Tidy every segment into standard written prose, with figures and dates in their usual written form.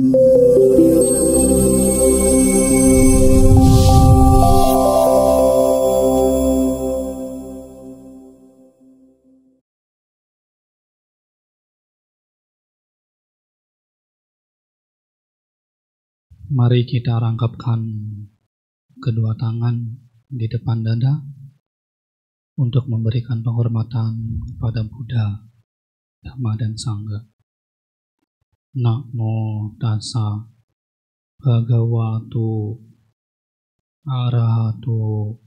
Mari kita rangkapkan kedua tangan di depan dada untuk memberikan penghormatan kepada Buddha, Dhamma dan Sangha. Namo tassa bhagavato arahato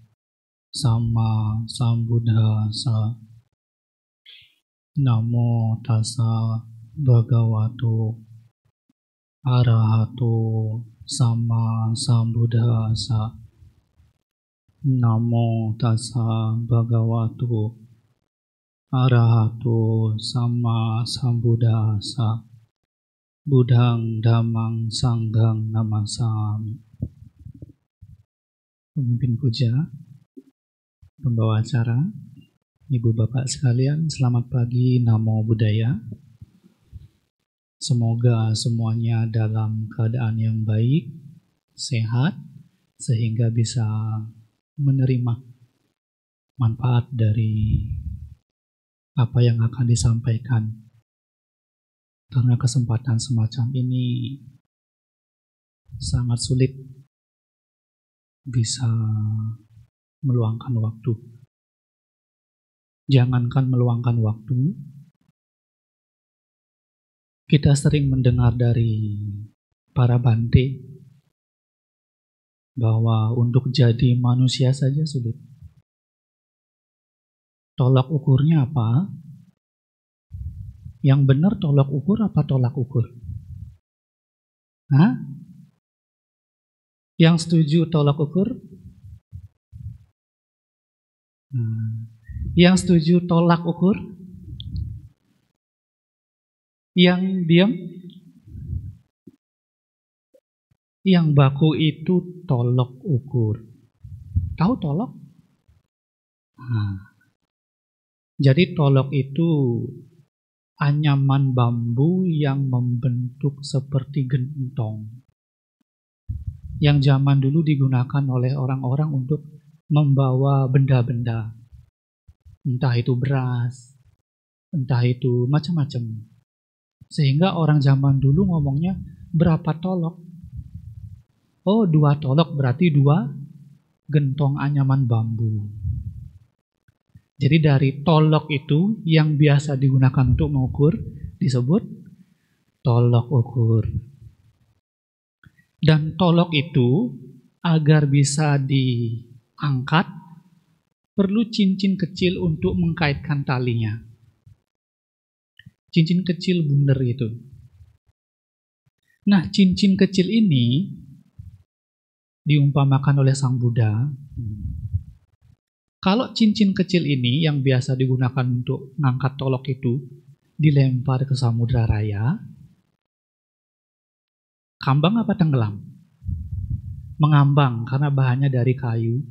samma sambuddhassa. Namo tassa bhagavato arahato samma sambuddhassa. Namo tassa bhagavato arahato samma sambuddhassa. Buddhang dhammang sanghang namasami. Pemimpin puja, pembawa acara, ibu bapak sekalian, selamat pagi, namo buddhaya. Semoga semuanya dalam keadaan yang baik, sehat, sehingga bisa menerima manfaat dari apa yang akan disampaikan. Karena kesempatan semacam ini sangat sulit bisa meluangkan waktu. Jangankan meluangkan waktu, kita sering mendengar dari para bante bahwa untuk jadi manusia saja sulit. Tolak ukurnya apa? Yang benar tolak ukur apa tolak ukur? Hah? Yang setuju tolak ukur? Yang setuju tolak ukur? Yang diam? Yang baku itu tolak ukur. Tahu tolak? Jadi tolak itu anyaman bambu yang membentuk seperti gentong. Yang zaman dulu digunakan oleh orang-orang untuk membawa benda-benda. Entah itu beras, entah itu macam-macam. Sehingga orang zaman dulu ngomongnya berapa tolok? Oh, 2 tolok berarti 2 gentong anyaman bambu. Jadi dari tolok itu yang biasa digunakan untuk mengukur disebut tolok ukur. Dan tolok itu agar bisa diangkat perlu cincin kecil untuk mengkaitkan talinya. Cincin kecil bundar itu. Nah, cincin kecil ini diumpamakan oleh Sang Buddha. Kalau cincin kecil ini yang biasa digunakan untuk mengangkat tolok itu dilempar ke samudra raya, kambang apa tenggelam? Mengambang karena bahannya dari kayu,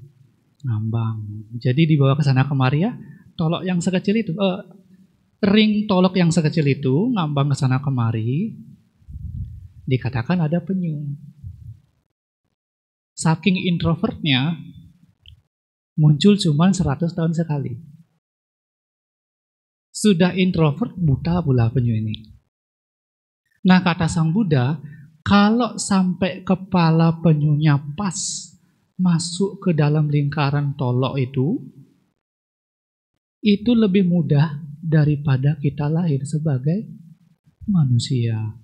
ngambang. Jadi dibawa ke sana kemari ya, tolok yang sekecil itu, ring tolok yang sekecil itu ngambang ke sana kemari, dikatakan ada penyu. Saking introvertnya, muncul cuma 100 tahun sekali. Sudah introvert, buta pula penyu ini. Nah, kata Sang Buddha, kalau sampai kepala penyunya pas masuk ke dalam lingkaran tolok itu lebih mudah daripada kita lahir sebagai manusia.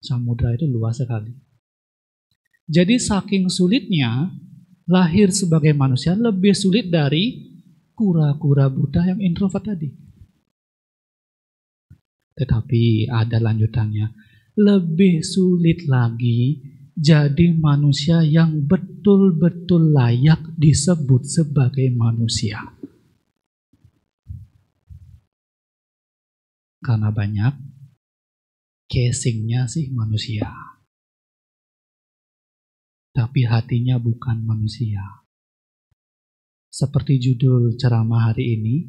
Samudra itu luas sekali. Jadi saking sulitnya lahir sebagai manusia lebih sulit dari kura-kura buta yang introvert tadi. Tetapi ada lanjutannya. Lebih sulit lagi jadi manusia yang betul-betul layak disebut sebagai manusia. Karena banyak casingnya sih manusia. Tapi hatinya bukan manusia. Seperti judul ceramah hari ini,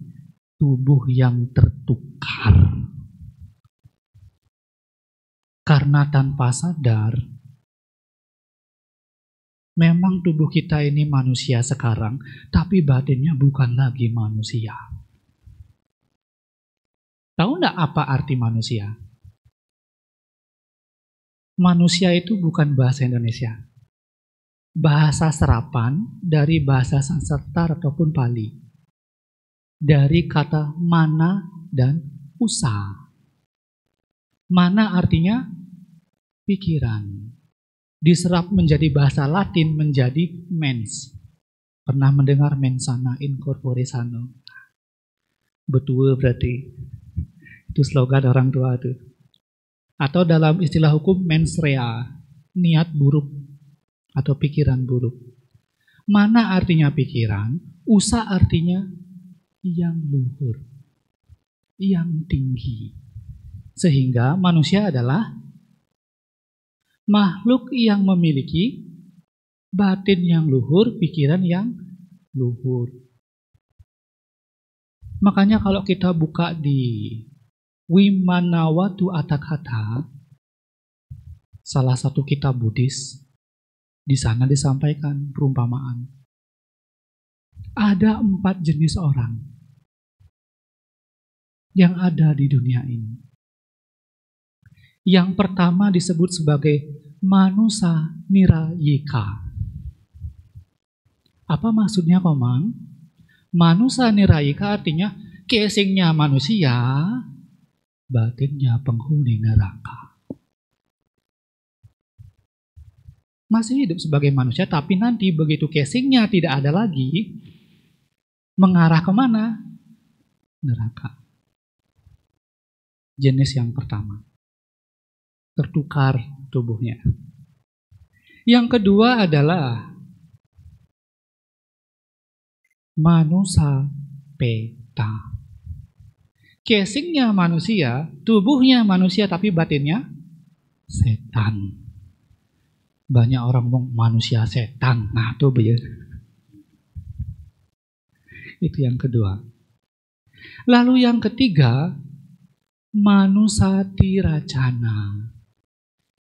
tubuh yang tertukar. Karena tanpa sadar, memang tubuh kita ini manusia sekarang, tapi batinnya bukan lagi manusia. Tahu enggak apa arti manusia? Manusia itu bukan bahasa Indonesia. Bahasa serapan dari bahasa Sanskerta ataupun Pali. Dari kata mana dan usa. Mana artinya pikiran. Diserap menjadi bahasa Latin menjadi mens. Pernah mendengar mens sana in corpore sano? Betul berarti. Itu slogan orang tua itu. Atau dalam istilah hukum mens rea, niat buruk atau pikiran buruk. Mana artinya pikiran, usa artinya yang luhur, yang tinggi. Sehingga manusia adalah makhluk yang memiliki batin yang luhur, pikiran yang luhur. Makanya kalau kita buka di Wimanawatu Atakhatha, salah satu kitab Buddhis, di sana disampaikan perumpamaan. Ada 4 jenis orang yang ada di dunia ini. Yang pertama disebut sebagai manusa nirayika. Apa maksudnya, Komang? Manusa nirayika artinya casingnya manusia, batinnya penghuni neraka. Masih hidup sebagai manusia, tapi nanti begitu casingnya tidak ada lagi, mengarah kemana? Neraka. Jenis yang pertama. Tertukar tubuhnya. Yang kedua adalah manusa peta. Casingnya manusia, tubuhnya manusia, tapi batinnya setan. Banyak orang ngomong manusia setan. Nah, itu begitu. Itu yang kedua. Lalu yang ketiga, manusa tiracana.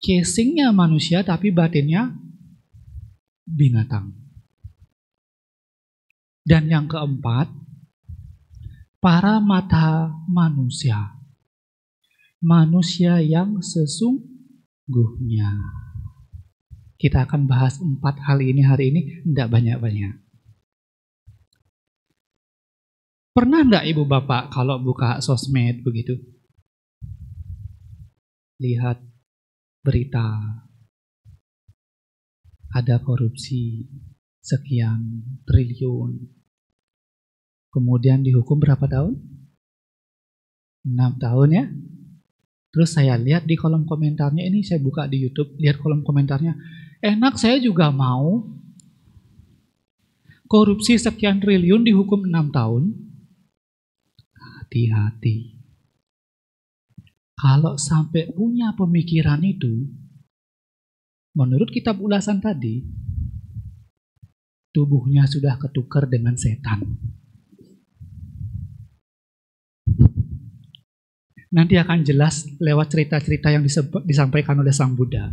Casingnya manusia, tapi batinnya binatang. Dan yang keempat, para mata manusia. Manusia yang sesungguhnya. Kita akan bahas 4 hal ini hari ini, tidak banyak-banyak. Pernah enggak ibu bapak kalau buka sosmed begitu? Lihat berita, ada korupsi sekian triliun. Kemudian dihukum berapa tahun? 6 tahun ya. Terus saya lihat di kolom komentarnya, ini saya buka di YouTube, lihat kolom komentarnya. Enak, saya juga mau. Korupsi sekian triliun dihukum 6 tahun. Hati-hati. Kalau sampai punya pemikiran itu, menurut kitab ulasan tadi, tubuhnya sudah ketukar dengan setan. Nanti akan jelas lewat cerita-cerita yang disampaikan oleh Sang Buddha.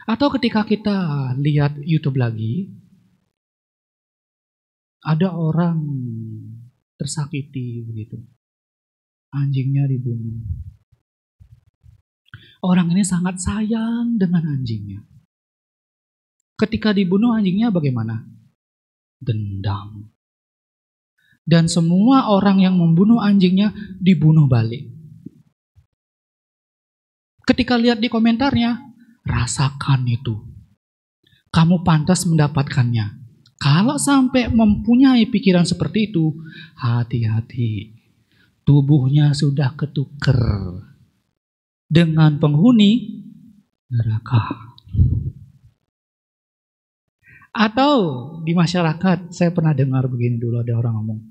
Atau ketika kita lihat YouTube lagi, ada orang tersakiti begitu. Anjingnya dibunuh. Orang ini sangat sayang dengan anjingnya. Ketika dibunuh anjingnya bagaimana? Dendam. Dan semua orang yang membunuh anjingnya dibunuh balik. Ketika lihat di komentarnya, rasakan itu. Kamu pantas mendapatkannya. Kalau sampai mempunyai pikiran seperti itu, hati-hati. Tubuhnya sudah ketuker dengan penghuni neraka. Atau di masyarakat, saya pernah dengar begini dulu, ada orang ngomong.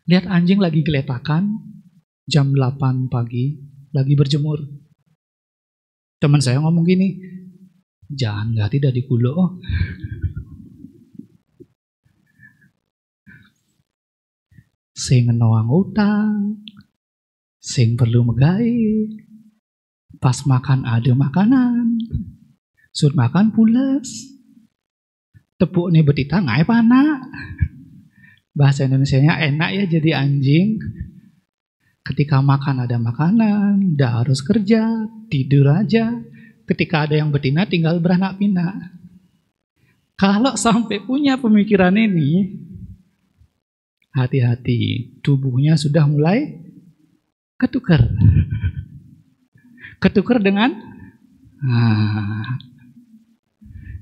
Lihat anjing lagi geletakan, jam 8 pagi, lagi berjemur. Teman saya ngomong gini, jangan nggak tidak dikulo. Sing ngenoang utang, sing perlu megai, Pas makan ada makanan. Sud makan pulas. Tepuk nih betita ngai panak. Bahasa Indonesianya enak ya jadi anjing. Ketika makan ada makanan, nggak harus kerja, tidur aja. Ketika ada yang betina tinggal beranak pinak. Kalau sampai punya pemikiran ini, hati-hati, tubuhnya sudah mulai ketukar. Ketukar dengan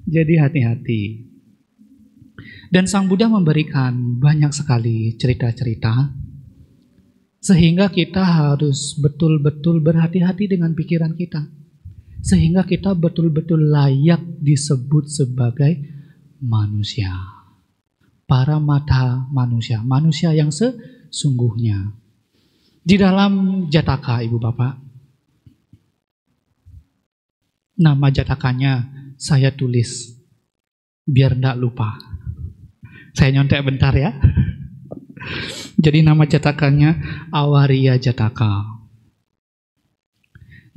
jadi hati-hati. Dan Sang Buddha memberikan banyak sekali cerita-cerita sehingga kita harus betul-betul berhati-hati dengan pikiran kita. Sehingga kita betul-betul layak disebut sebagai manusia. Para mata manusia, manusia yang sesungguhnya. Di dalam Jataka, Ibu Bapak, nama Jatakanya saya tulis biar tidak lupa. Saya nyontek bentar ya. Jadi nama Jatakannya Awariya Jataka.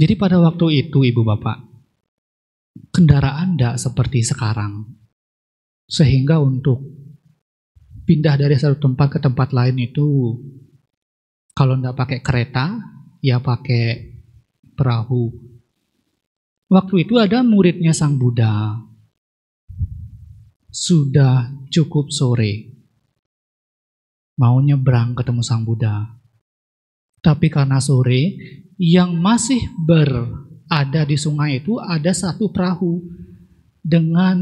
Jadi pada waktu itu Ibu Bapak, kendaraan tidak seperti sekarang. Sehingga untuk pindah dari satu tempat ke tempat lain itu, kalau tidak pakai kereta, ya pakai perahu. Waktu itu ada muridnya Sang Buddha. Sudah cukup sore. Mau nyebrang ketemu Sang Buddha. Tapi karena sore, yang masih berada di sungai itu ada satu perahu. Dengan,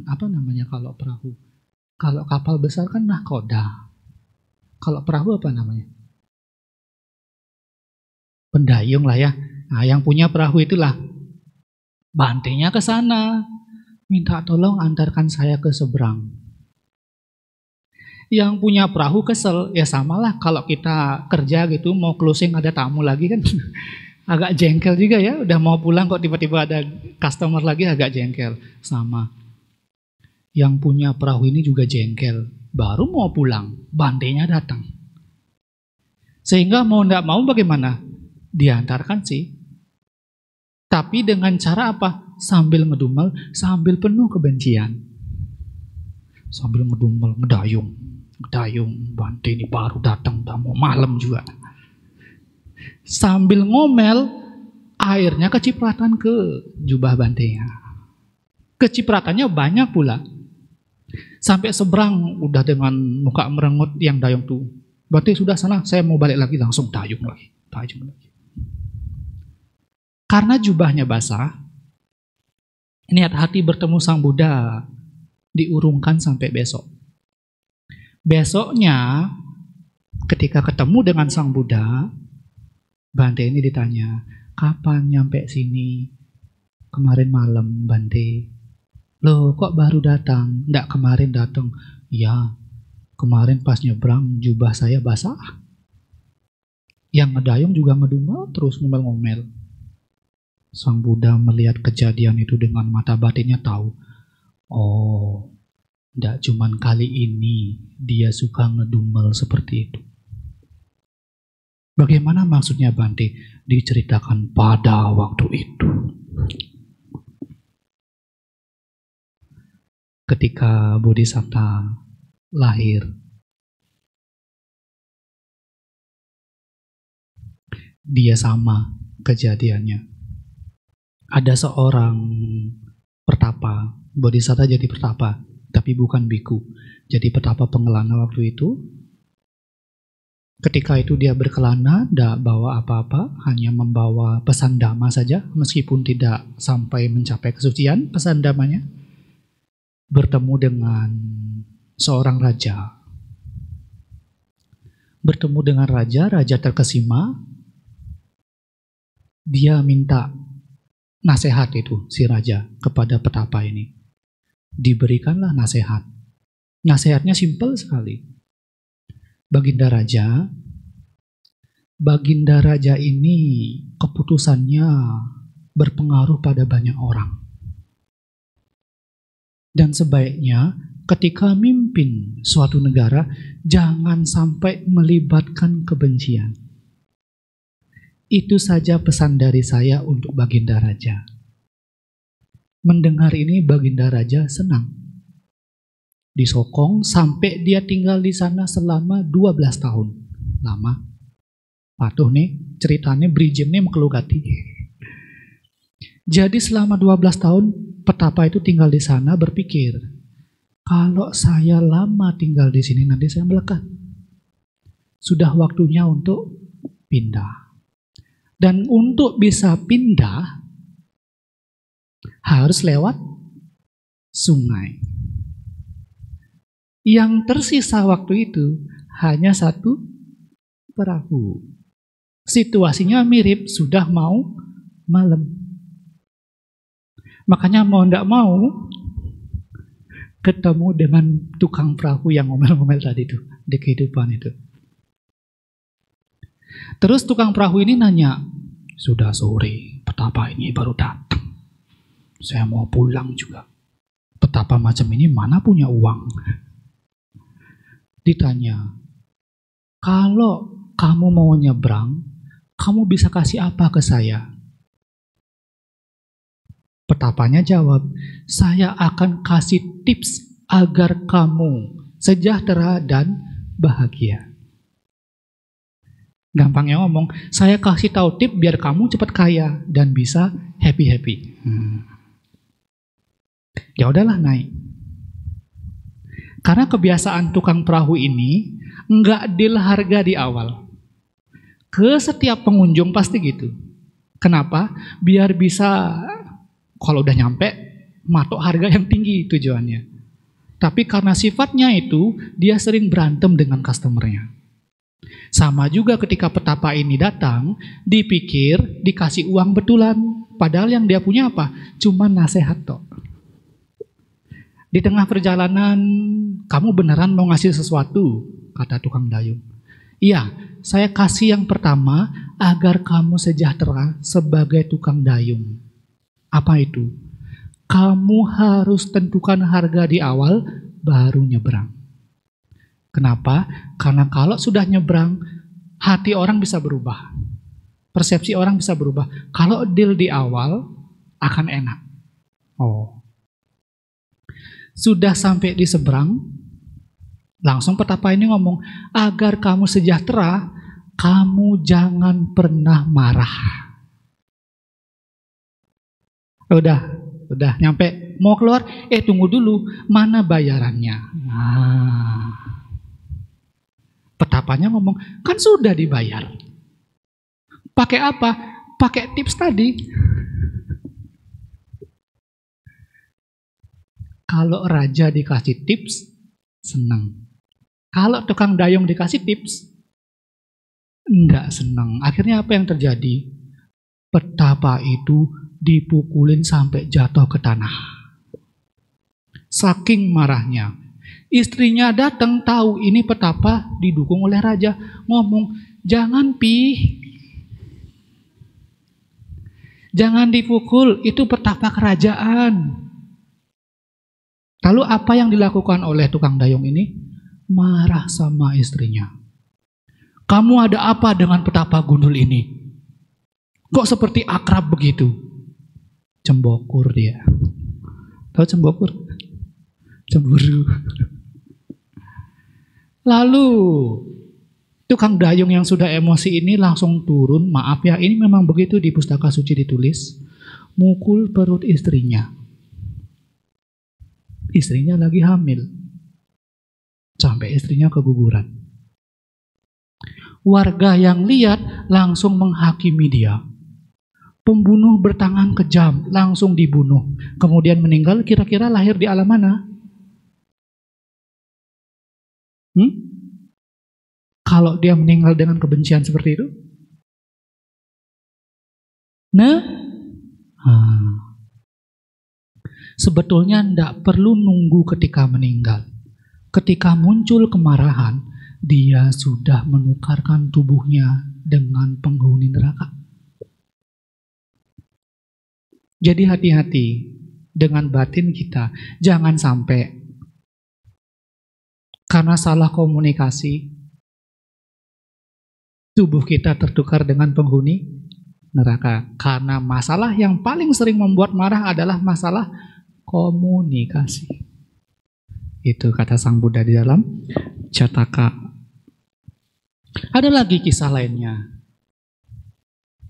apa namanya kalau perahu? Kalau kapal besar kan nahkoda. Kalau perahu apa namanya? Pendayung lah ya. Nah, yang punya perahu itulah. Bantainya ke sana. Minta tolong antarkan saya ke seberang. Yang punya perahu kesel, ya samalah kalau kita kerja gitu, mau closing ada tamu lagi kan. Agak jengkel juga ya, udah mau pulang kok tiba-tiba ada customer lagi, agak jengkel. Sama. Yang punya perahu ini juga jengkel. Baru mau pulang, bantainya datang. Sehingga mau enggak mau bagaimana? Diantarkan sih. Tapi dengan cara apa? Sambil ngedumel, sambil penuh kebencian. Sambil ngedumel, ngedayung, bantai ini baru datang, udah mau malam juga. Sambil ngomel, airnya kecipratan ke jubah bantainya. Kecipratannya banyak pula. Sampai seberang, udah dengan muka merengut yang dayung tuh. Bantai sudah sana, saya mau balik lagi, langsung dayung lagi. Karena jubahnya basah, niat hati bertemu Sang Buddha diurungkan sampai besok. Besoknya, ketika ketemu dengan Sang Buddha, Bante ini ditanya, kapan nyampe sini? Kemarin malam, Bante. Loh, kok baru datang? Nggak, kemarin datang. Ya, kemarin pas nyebrang jubah saya basah. Yang ngedayung juga ngedumel terus ngomel-ngomel. Sang Buddha melihat kejadian itu dengan mata batinnya tahu. Oh, tidak cuman kali ini dia suka ngedumel seperti itu. Bagaimana maksudnya Bante? Diceritakan pada waktu itu. Ketika Bodhisatta lahir, dia sama kejadiannya. Ada seorang pertapa, Bodhisatta jadi pertapa, tapi bukan biku. Jadi pertapa pengelana waktu itu. Ketika itu dia berkelana, tidak bawa apa-apa, hanya membawa pesan dhamma saja, meskipun tidak sampai mencapai kesucian pesan dhammanya. Bertemu dengan seorang raja. Bertemu dengan raja terkesima. Dia minta nasihat itu si raja kepada petapa ini. Diberikanlah nasihat. Nasihatnya simpel sekali. Baginda Raja ini keputusannya berpengaruh pada banyak orang. Dan sebaiknya ketika mimpin suatu negara jangan sampai melibatkan kebencian. Itu saja pesan dari saya untuk Baginda Raja. Mendengar ini Baginda Raja senang. Disokong sampai dia tinggal di sana selama 12 tahun. Lama. Patuh nih, ceritanya bridging nih mekelugati. Jadi selama 12 tahun petapa itu tinggal di sana berpikir, kalau saya lama tinggal di sini nanti saya melekat. Sudah waktunya untuk pindah. Dan untuk bisa pindah harus lewat sungai. Yang tersisa waktu itu hanya satu perahu. Situasinya mirip, sudah mau malam. Makanya mau tidak mau ketemu dengan tukang perahu yang ngomel-ngomel tadi itu di kehidupan itu. Terus tukang perahu ini nanya, sudah sore, petapa ini baru datang. Saya mau pulang juga. Petapa macam ini mana punya uang? Ditanya, kalau kamu mau nyebrang, kamu bisa kasih apa ke saya? Petapanya jawab, saya akan kasih tips agar kamu sejahtera dan bahagia. Gampangnya ngomong, saya kasih tahu tip biar kamu cepat kaya dan bisa happy-happy. Ya udahlah, naik. Karena kebiasaan tukang perahu ini nggak deal harga di awal. Ke setiap pengunjung pasti gitu. Kenapa? Biar bisa, kalau udah nyampe, matok harga yang tinggi tujuannya. Tapi karena sifatnya itu, dia sering berantem dengan customernya. Sama juga ketika petapa ini datang, dipikir dikasih uang betulan. Padahal yang dia punya apa? Cuma nasihat tok. Di tengah perjalanan, kamu beneran mau ngasih sesuatu? Kata tukang dayung. Iya, saya kasih yang pertama agar kamu sejahtera sebagai tukang dayung. Apa itu? Kamu harus tentukan harga di awal, baru nyebrang. Kenapa? Karena kalau sudah nyebrang, hati orang bisa berubah. Persepsi orang bisa berubah. Kalau deal di awal, akan enak. Oh. Sudah sampai di seberang, langsung petapa ini ngomong, agar kamu sejahtera, kamu jangan pernah marah. Udah nyampe, mau keluar, tunggu dulu, mana bayarannya? Petapanya ngomong, kan sudah dibayar. Pakai apa? Pakai tips tadi. Kalau raja dikasih tips, senang. Kalau tukang dayung dikasih tips, enggak senang. Akhirnya apa yang terjadi? Petapa itu dipukulin sampai jatuh ke tanah. Saking marahnya. Istrinya datang tahu ini petapa didukung oleh raja. Ngomong, jangan jangan dipukul, itu petapa kerajaan. Lalu apa yang dilakukan oleh tukang dayung ini? Marah sama istrinya. Kamu ada apa dengan petapa gundul ini? Kok seperti akrab begitu? Cembokur dia. Tahu cembokur? Cemburu. Lalu tukang dayung yang sudah emosi ini langsung turun, maaf ya, ini memang begitu di pustaka suci ditulis, mukul perut istrinya. Istrinya lagi hamil. Sampai istrinya keguguran. Warga yang lihat langsung menghakimi dia. Pembunuh bertangan kejam, langsung dibunuh. Kemudian meninggal, kira-kira lahir di alam mana? Kalau dia meninggal dengan kebencian seperti itu? Sebetulnya tidak perlu nunggu ketika meninggal. Ketika muncul kemarahan, dia sudah menukarkan tubuhnya dengan penghuni neraka. Jadi hati-hati dengan batin kita. Jangan sampai karena salah komunikasi, tubuh kita tertukar dengan penghuni neraka. Karena masalah yang paling sering membuat marah adalah masalah komunikasi. Itu kata Sang Buddha di dalam Jataka. Ada lagi kisah lainnya.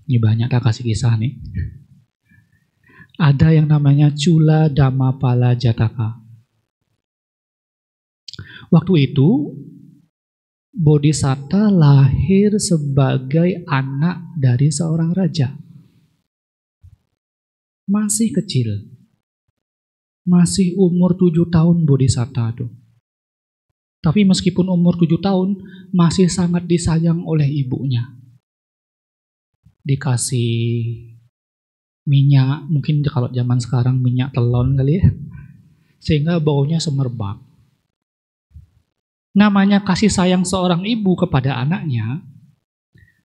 Ini banyak tak kasih kisah nih. Ada yang namanya Cula Dhammapala Jataka. Waktu itu Bodhisatta lahir sebagai anak dari seorang raja. Masih kecil. Masih umur 7 tahun Bodhisatta tuh. Tapi meskipun umur 7 tahun, masih sangat disayang oleh ibunya. Dikasih minyak, mungkin kalau zaman sekarang minyak telon kali ya. Sehingga baunya semerbak. Namanya kasih sayang seorang ibu kepada anaknya,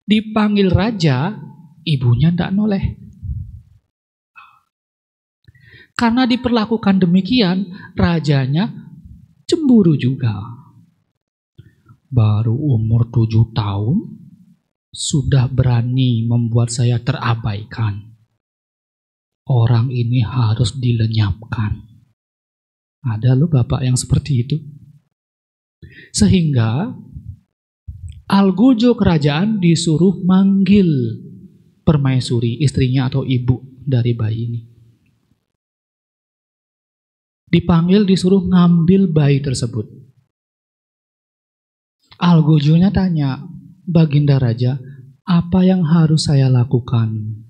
dipanggil raja, ibunya tidak noleh. Karena diperlakukan demikian, rajanya cemburu juga. Baru umur 7 tahun, sudah berani membuat saya terabaikan. Orang ini harus dilenyapkan. Ada loh bapak yang seperti itu. Sehingga Algojo kerajaan disuruh manggil permaisuri, istrinya atau ibu dari bayi ini. Dipanggil, disuruh ngambil bayi tersebut. Algojo-nya tanya, Baginda Raja, apa yang harus saya lakukan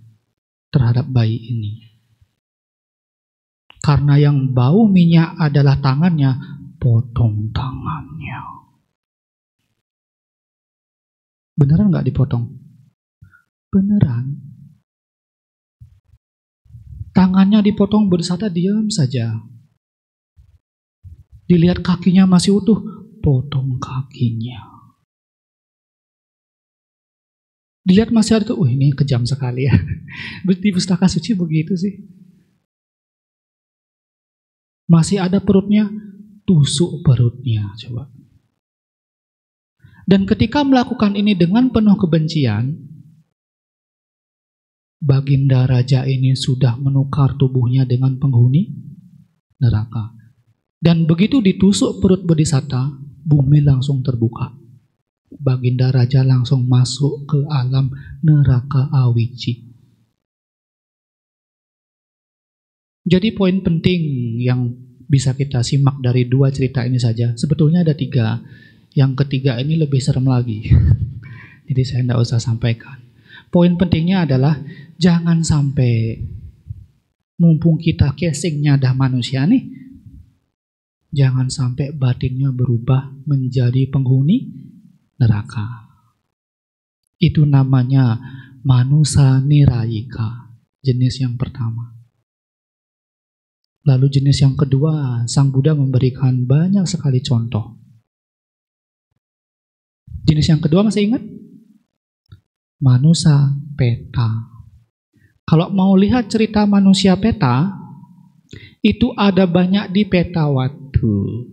terhadap bayi ini? Karena yang bau minyak adalah tangannya, potong tangannya. Beneran nggak dipotong? Beneran. Tangannya dipotong, Bodhisatta diam saja. Dilihat kakinya masih utuh, potong kakinya. Dilihat masih ada tuh, ini kejam sekali ya. Di pustaka suci begitu sih. Masih ada perutnya, tusuk perutnya, coba. Dan ketika melakukan ini dengan penuh kebencian, Baginda Raja ini sudah menukar tubuhnya dengan penghuni neraka. Dan begitu ditusuk perut Bodhisatta, bumi langsung terbuka. Baginda Raja langsung masuk ke alam neraka awici. Jadi poin penting yang bisa kita simak dari 2 cerita ini saja. Sebetulnya ada 3. Yang ketiga ini lebih serem lagi. Jadi saya tidak usah sampaikan. Poin pentingnya adalah jangan sampai, mumpung kita casingnya dah manusia nih, jangan sampai batinnya berubah menjadi penghuni neraka. Itu namanya manusa nirayika, jenis yang pertama. Lalu jenis yang kedua, Sang Buddha memberikan banyak sekali contoh. Jenis yang kedua masih ingat? Manusa peta. Kalau mau lihat cerita manusia peta, itu ada banyak di peta waktu.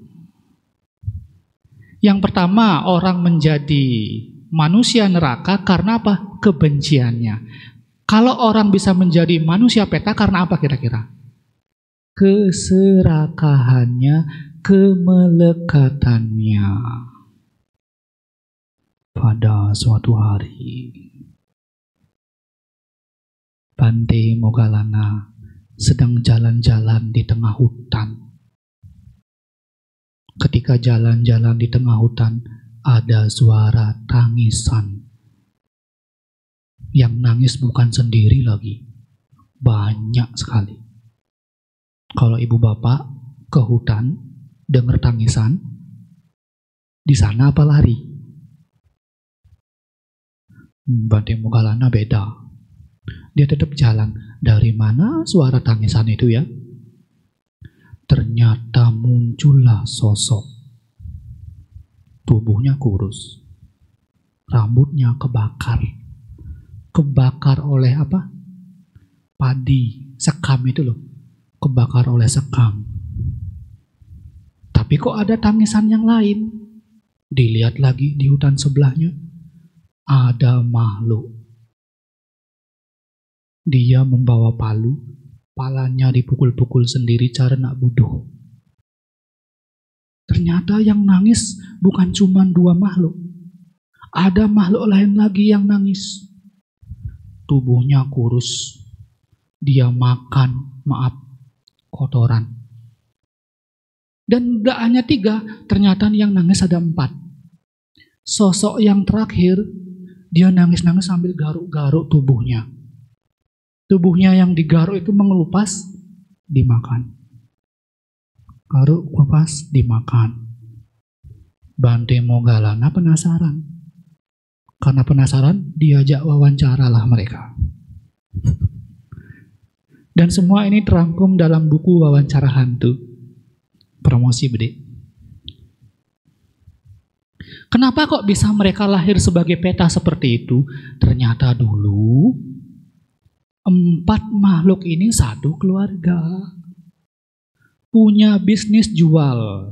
Yang pertama, orang menjadi manusia neraka karena apa? Kebenciannya. Kalau orang bisa menjadi manusia peta karena apa kira-kira? Keserakahannya, kemelekatannya. Pada suatu hari, Bante Moggallana sedang jalan-jalan di tengah hutan. Ketika jalan-jalan di tengah hutan, ada suara tangisan. Yang nangis bukan sendiri lagi, banyak sekali. Kalau ibu bapak ke hutan, dengar tangisan, di sana apa lari? Bante Moggallana beda. Dia tetap jalan. Dari mana suara tangisan itu ya? Ternyata muncullah sosok. Tubuhnya kurus. Rambutnya kebakar. Kebakar oleh apa? Padi, sekam itu loh. Kebakar oleh sekam. Tapi kok ada tangisan yang lain? Dilihat lagi di hutan sebelahnya. Ada makhluk. Dia membawa palu, palanya dipukul-pukul sendiri cara nak buduh. Ternyata yang nangis bukan cuma 2 makhluk. Ada makhluk lain lagi yang nangis. Tubuhnya kurus. Dia makan, kotoran. Dan tidak hanya 3, ternyata yang nangis ada 4. Sosok yang terakhir, dia nangis-nangis sambil garuk-garuk tubuhnya. Tubuhnya yang digaruk itu mengelupas, dimakan. Garuk, kupas, dimakan. Bante Moggallana penasaran. Karena penasaran, diajak wawancaralah mereka. Dan semua ini terangkum dalam buku Wawancara Hantu. Promosi Bede. Kenapa kok bisa mereka lahir sebagai peta seperti itu? Ternyata dulu 4 makhluk ini satu keluarga. Punya bisnis jual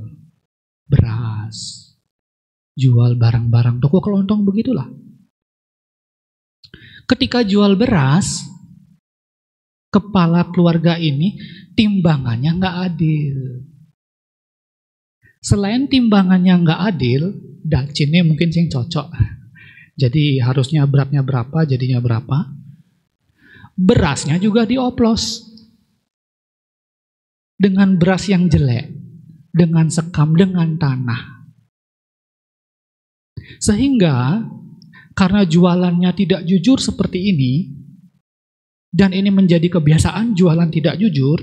beras, jual barang-barang toko kelontong begitulah. Ketika jual beras, kepala keluarga ini timbangannya nggak adil. Selain timbangannya nggak adil, dacinnya mungkin sing cocok. Jadi harusnya beratnya berapa, jadinya berapa. Berasnya juga dioplos. Dengan beras yang jelek, dengan sekam, dengan tanah. Sehingga karena jualannya tidak jujur seperti ini, dan ini menjadi kebiasaan jualan tidak jujur,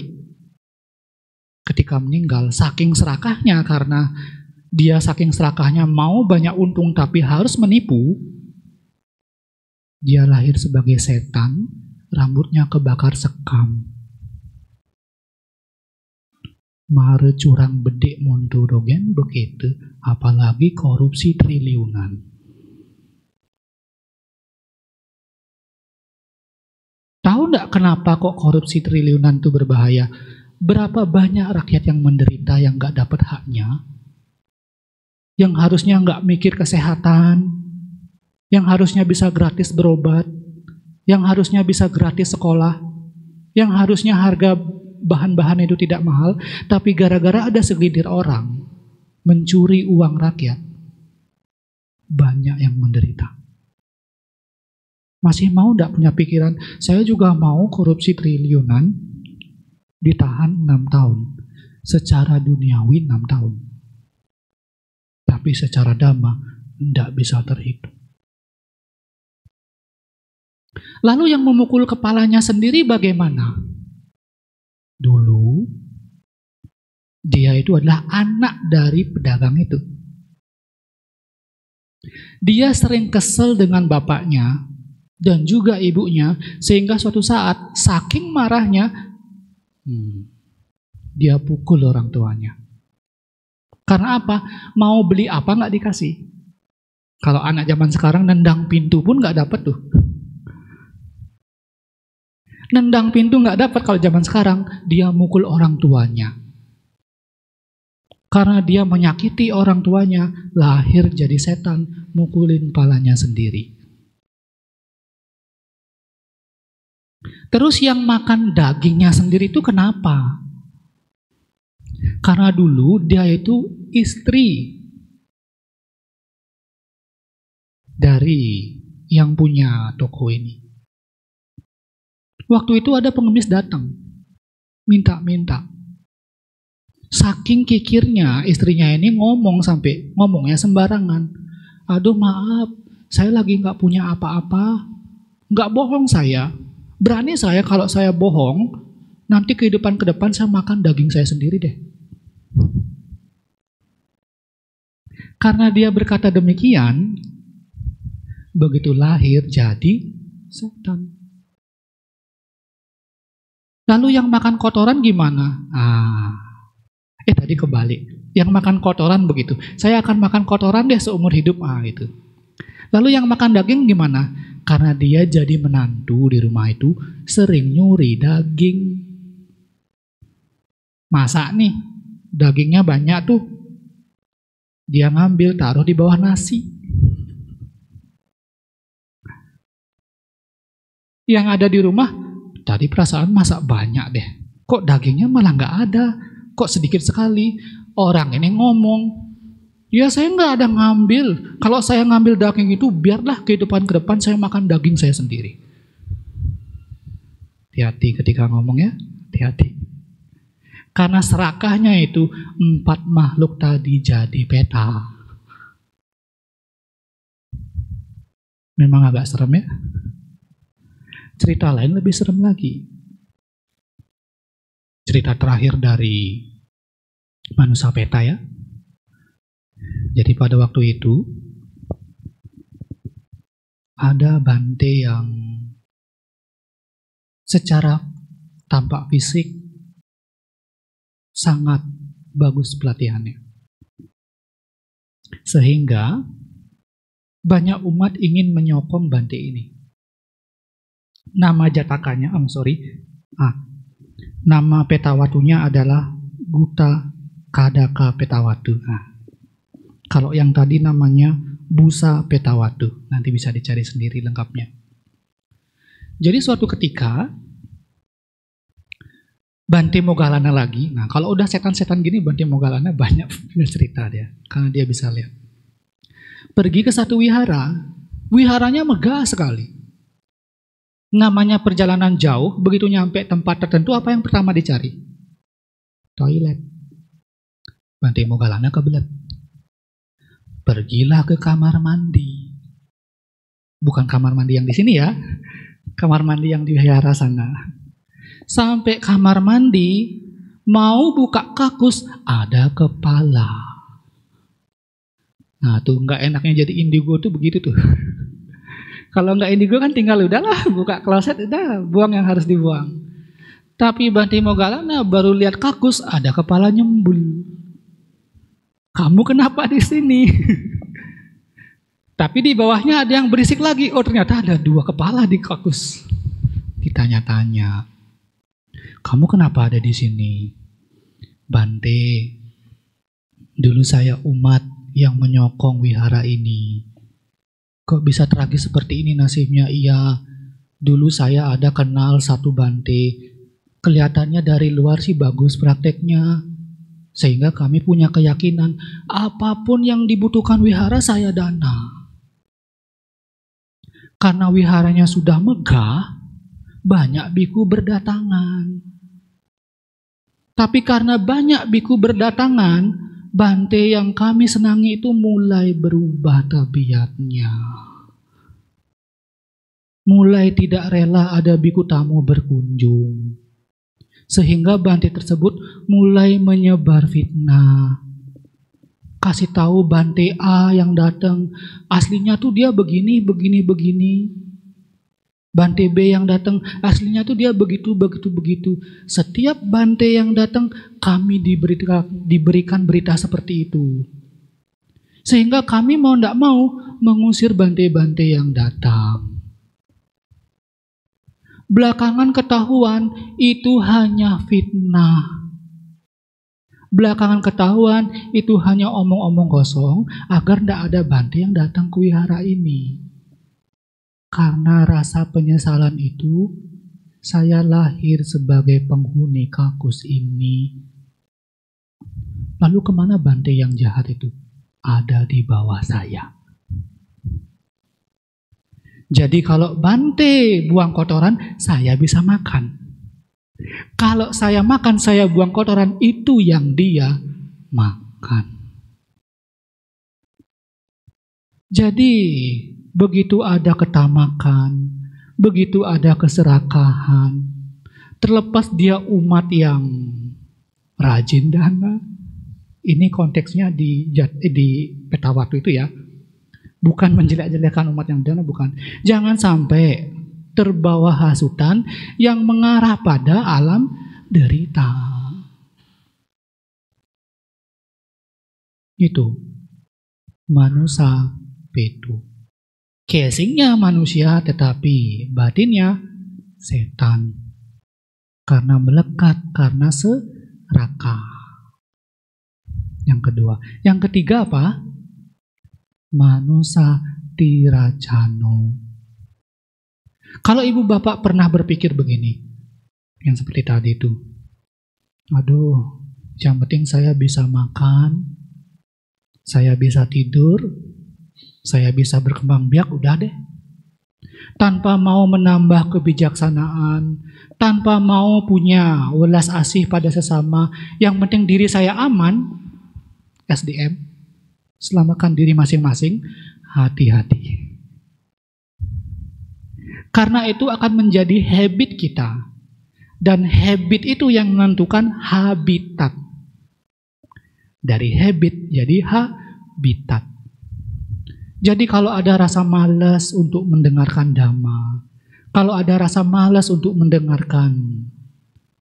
ketika meninggal saking serakahnya, karena dia saking serakahnya mau banyak untung tapi harus menipu, dia lahir sebagai setan, rambutnya kebakar sekam. Mare curang bedek montu dogen begitu, apalagi korupsi triliunan. Tahu nggak kenapa kok korupsi triliunan itu berbahaya? Berapa banyak rakyat yang menderita yang nggak dapat haknya? Yang harusnya nggak mikir kesehatan, yang harusnya bisa gratis berobat, yang harusnya bisa gratis sekolah, yang harusnya harga bahan-bahan itu tidak mahal, tapi gara-gara ada segelintir orang mencuri uang rakyat, banyak yang menderita. Masih mau tidak punya pikiran, saya juga mau korupsi triliunan, ditahan 6 tahun. Secara duniawi 6 tahun. Tapi secara dhamma tidak bisa terhitung. Lalu yang memukul kepalanya sendiri bagaimana? Dulu, dia itu adalah anak dari pedagang itu. Dia sering kesel dengan bapaknya dan juga ibunya, sehingga suatu saat saking marahnya, dia pukul orang tuanya. Karena apa? Mau beli apa nggak dikasih. Kalau anak zaman sekarang nendang pintu pun nggak dapat tuh. Nendang pintu nggak dapat kalau zaman sekarang, dia mukul orang tuanya. Karena dia menyakiti orang tuanya, lahir jadi setan, mukulin kepalanya sendiri. Terus yang makan dagingnya sendiri itu kenapa? Karena dulu dia itu istri dari yang punya toko ini. Waktu itu ada pengemis datang, minta-minta. Saking kikirnya istrinya ini ngomongnya sembarangan. Aduh maaf, saya lagi nggak punya apa-apa. Nggak bohong saya. Berani saya kalau saya bohong, nanti kehidupan ke depan saya makan daging saya sendiri deh. Karena dia berkata demikian, begitu lahir jadi setan. Lalu yang makan kotoran gimana? Tadi kebalik. Yang makan kotoran begitu. Saya akan makan kotoran deh seumur hidup. Gitu. Lalu yang makan daging gimana? Karena dia jadi menantu di rumah itu, sering nyuri daging. Masak nih, dagingnya banyak tuh. Dia ngambil, taruh di bawah nasi. Yang ada di rumah, Tadi perasaan masak banyak deh. Kok dagingnya malah nggak ada? Kok sedikit sekali? Orang ini ngomong, ya saya nggak ada ngambil. Kalau saya ngambil daging itu, biarlah kehidupan ke depan saya makan daging saya sendiri. Hati-hati ketika ngomong ya, hati-hati. Karena serakahnya itu 4 makhluk tadi jadi peta. Memang agak serem ya. Cerita lain lebih serem lagi. Cerita terakhir dari manusia peta ya. Jadi pada waktu itu ada Bante yang secara tampak fisik sangat bagus pelatihannya. Sehingga banyak umat ingin menyokong Bante ini. Nama jatakannya, nama Petawatunya adalah Gutta Kadaka Petawatu. Kalau yang tadi namanya Busa Petawatu, nanti bisa dicari sendiri lengkapnya. Jadi suatu ketika Bante Moggallana lagi. Nah, kalau udah setan-setan gini, Bante Moggallana banyak cerita dia, karena dia bisa lihat. Pergi ke satu wihara, wiharanya megah sekali. Namanya perjalanan jauh, begitu nyampe tempat tertentu, apa yang pertama dicari? Toilet. Bante Moggallana kebelet. Pergilah ke kamar mandi. Bukan kamar mandi yang di sini ya, kamar mandi yang di wihara sana. Sampai kamar mandi, mau buka kakus, ada kepala. Nah tuh nggak enaknya jadi indigo tuh begitu tuh. Kalau nggak indigo kan tinggal udahlah buka kloset, udah buang yang harus dibuang. Tapi Bante Moggallana baru lihat kakus, ada kepala nyembul. Kamu kenapa di sini? Tapi di bawahnya ada yang berisik lagi. Oh ternyata ada 2 kepala di kakus. Ditanya-tanya. Kamu kenapa ada di sini? Bante, dulu saya umat yang menyokong wihara ini. Kok bisa tragis seperti ini nasibnya? Iya, dulu saya ada kenal satu Bante. Kelihatannya dari luar sih bagus prakteknya. Sehingga kami punya keyakinan, apapun yang dibutuhkan wihara saya dana. Karena wiharanya sudah megah, banyak biku berdatangan. Tapi karena banyak biku berdatangan, Bante yang kami senangi itu mulai berubah tabiatnya. Mulai tidak rela ada biku tamu berkunjung. Sehingga Bante tersebut mulai menyebar fitnah. Kasih tahu Bante A yang datang, aslinya tuh dia begini. Bante B yang datang, aslinya tuh dia begitu. Setiap Bante yang datang, kami diberikan berita seperti itu. Sehingga kami mau tidak mau mengusir Bante-Bante yang datang. Belakangan ketahuan itu hanya fitnah. Belakangan ketahuan itu hanya omong-omong kosong agar tidak ada Bante yang datang ke wihara ini. Karena rasa penyesalan itu, saya lahir sebagai penghuni kakus ini. Lalu kemana Bante yang jahat itu? Ada di bawah saya. Jadi kalau Bante buang kotoran, saya bisa makan. Kalau saya makan, saya buang kotoran, itu yang dia makan. Jadi begitu ada ketamakan, begitu ada keserakahan, terlepas dia umat yang rajin dana. Ini konteksnya di Petawatu itu ya. Bukan menjelek-jelekan umat yang dana, bukan. Jangan sampai terbawa hasutan yang mengarah pada alam derita. Itu manusia petu. Casingnya manusia tetapi batinnya setan. Karena melekat, karena serakah. Yang kedua. Yang ketiga apa? Manusia tiracano. Kalau ibu bapak pernah berpikir begini, Yang seperti tadi itu. Aduh, yang penting saya bisa makan, saya bisa tidur, saya bisa berkembang biak, udah deh. Tanpa mau menambah kebijaksanaan, tanpa mau punya welas asih pada sesama, yang penting diri saya aman, SDM, selamatkan diri masing-masing, hati-hati. Karena itu akan menjadi habit kita. Dan habit itu yang menentukan habitat. Dari habit jadi habitat. Jadi kalau ada rasa malas untuk mendengarkan dhamma, kalau ada rasa malas untuk mendengarkan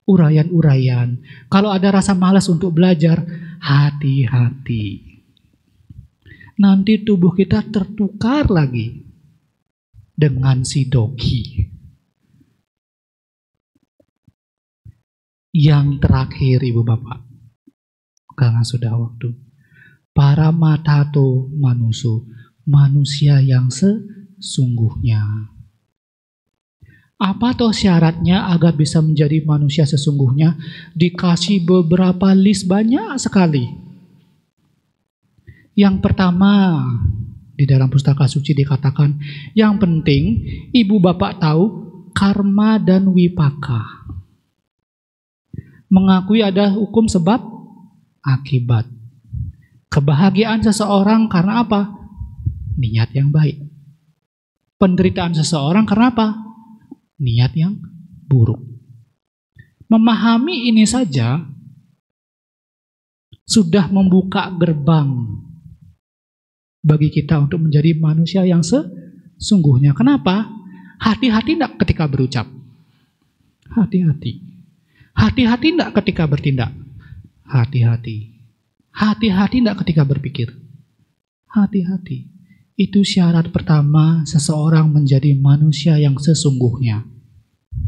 uraian-uraian, kalau ada rasa malas untuk belajar, hati-hati. Nanti tubuh kita tertukar lagi dengan si doki. Yang terakhir, Ibu Bapak, karena sudah waktu, para matato manusu, manusia yang sesungguhnya. Apa toh syaratnya agar bisa menjadi manusia sesungguhnya? Dikasih beberapa list banyak sekali. Yang pertama, di dalam pustaka suci dikatakan, yang penting Ibu Bapak tahu karma dan wipaka. Mengakui ada hukum sebab akibat. Kebahagiaan seseorang karena apa? Niat yang baik. Penderitaan seseorang karena apa? Niat yang buruk. Memahami ini saja sudah membuka gerbang bagi kita untuk menjadi manusia yang sesungguhnya. Kenapa? Hati-hati tidak ketika berucap. Hati-hati. Hati-hati tidak ketika bertindak. Hati-hati. Hati-hati tidak ketika berpikir. Hati-hati. Itu syarat pertama seseorang menjadi manusia yang sesungguhnya.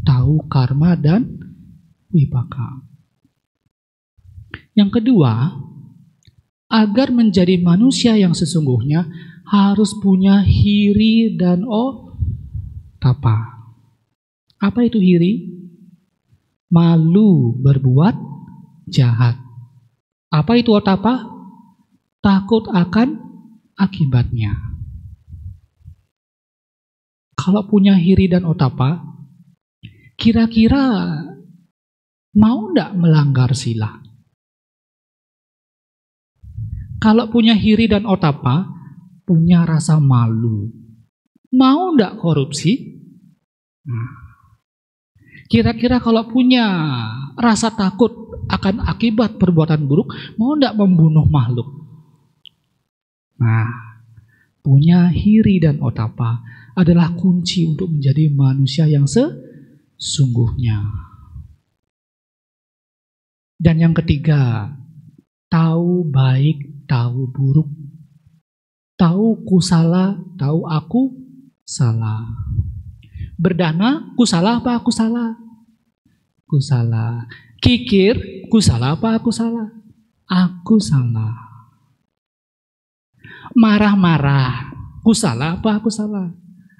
Tahu karma dan wipaka. Yang kedua, agar menjadi manusia yang sesungguhnya harus punya hiri dan otapa. Apa itu hiri? Malu berbuat jahat. Apa itu otapa? Takut akan akibatnya. Kalau punya hiri dan otapa, kira-kira mau enggak melanggar sila? Kalau punya hiri dan otapa, punya rasa malu, mau enggak korupsi? Kira-kira kalau punya rasa takut akan akibat perbuatan buruk, mau enggak membunuh makhluk? Nah, punya hiri dan otapa adalah kunci untuk menjadi manusia yang sesungguhnya. Dan yang ketiga, tahu baik, tahu buruk. Tahu kusala, tahu aku salah. Berdana, kusala apa aku salah? Kusala. Kikir, kusala apa aku salah? Aku salah. Marah-marah, kusala apa aku salah?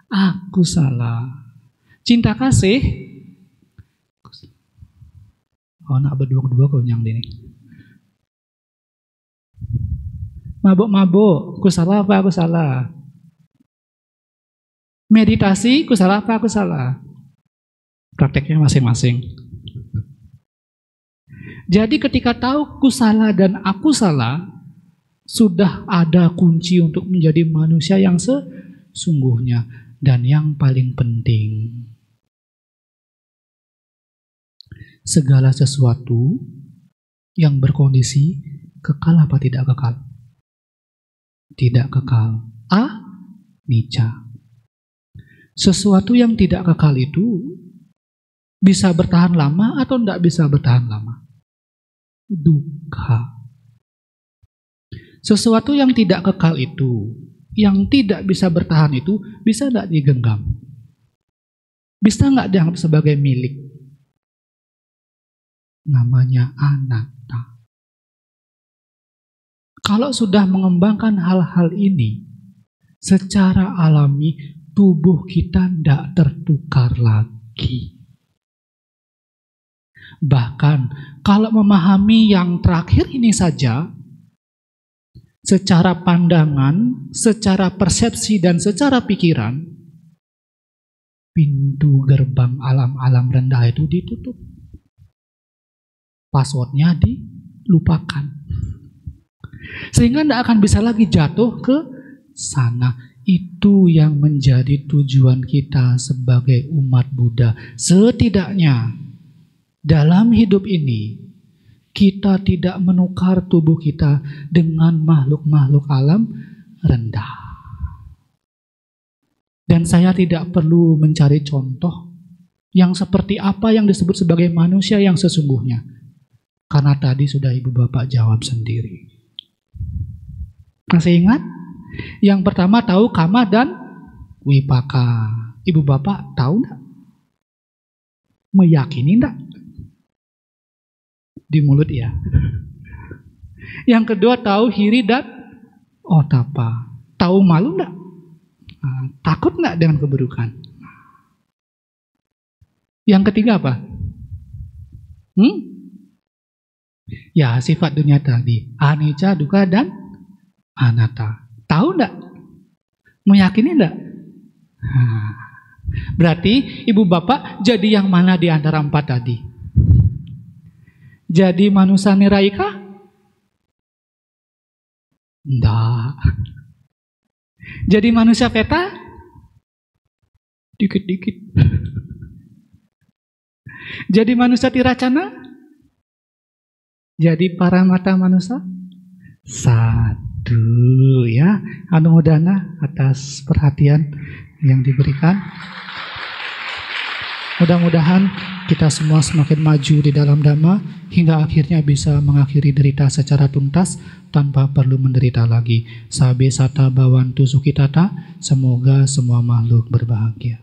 Aku salah. Cinta kasih, nak berdua-dua kau nyang ini. Mabuk-mabuk, kusala apa aku salah? Meditasi, kusala apa aku salah? Prakteknya masing-masing. Jadi ketika tahu kusala dan aku salah, sudah ada kunci untuk menjadi manusia yang sesungguhnya. Dan yang paling penting, segala sesuatu yang berkondisi kekal apa tidak kekal? Tidak kekal. Anicca. Sesuatu yang tidak kekal itu bisa bertahan lama atau tidak bisa bertahan lama? Dukkha. Sesuatu yang tidak kekal itu, yang tidak bisa bertahan itu, bisa tidak digenggam? Bisa nggak dianggap sebagai milik? Namanya anatta. Kalau sudah mengembangkan hal-hal ini, secara alami tubuh kita tidak tertukar lagi. Bahkan kalau memahami yang terakhir ini saja, secara pandangan, secara persepsi, dan secara pikiran, pintu gerbang alam-alam rendah itu ditutup. Passwordnya dilupakan. Sehingga tidak akan bisa lagi jatuh ke sana. Itu yang menjadi tujuan kita sebagai umat Buddha. Setidaknya dalam hidup ini kita tidak menukar tubuh kita dengan makhluk-makhluk alam rendah. Dan saya tidak perlu mencari contoh yang seperti apa yang disebut sebagai manusia yang sesungguhnya. Karena tadi sudah Ibu Bapak jawab sendiri. Masih ingat? Yang pertama tahu kama dan wipaka. Ibu Bapak tahu enggak? Meyakini enggak? Di mulut ya. Yang kedua tahu hiri dan otapa. Tahu malu enggak? Takut enggak dengan keburukan? Yang ketiga apa? Ya, sifat dunia tadi. Anicca, dukkha, dan anatta. Tahu enggak? Meyakini enggak? Berarti Ibu Bapak jadi yang mana di antara empat tadi? Jadi manusia niraika? Enggak. Jadi manusia peta? Dikit-dikit. Jadi manusia tiracana? Jadi paramata manusia? Satu ya. Anumodana atas perhatian yang diberikan. Mudah-mudahan kita semua semakin maju di dalam Dhamma hingga akhirnya bisa mengakhiri derita secara tuntas tanpa perlu menderita lagi. Sabe sata bawantu sukitata, semoga semua makhluk berbahagia.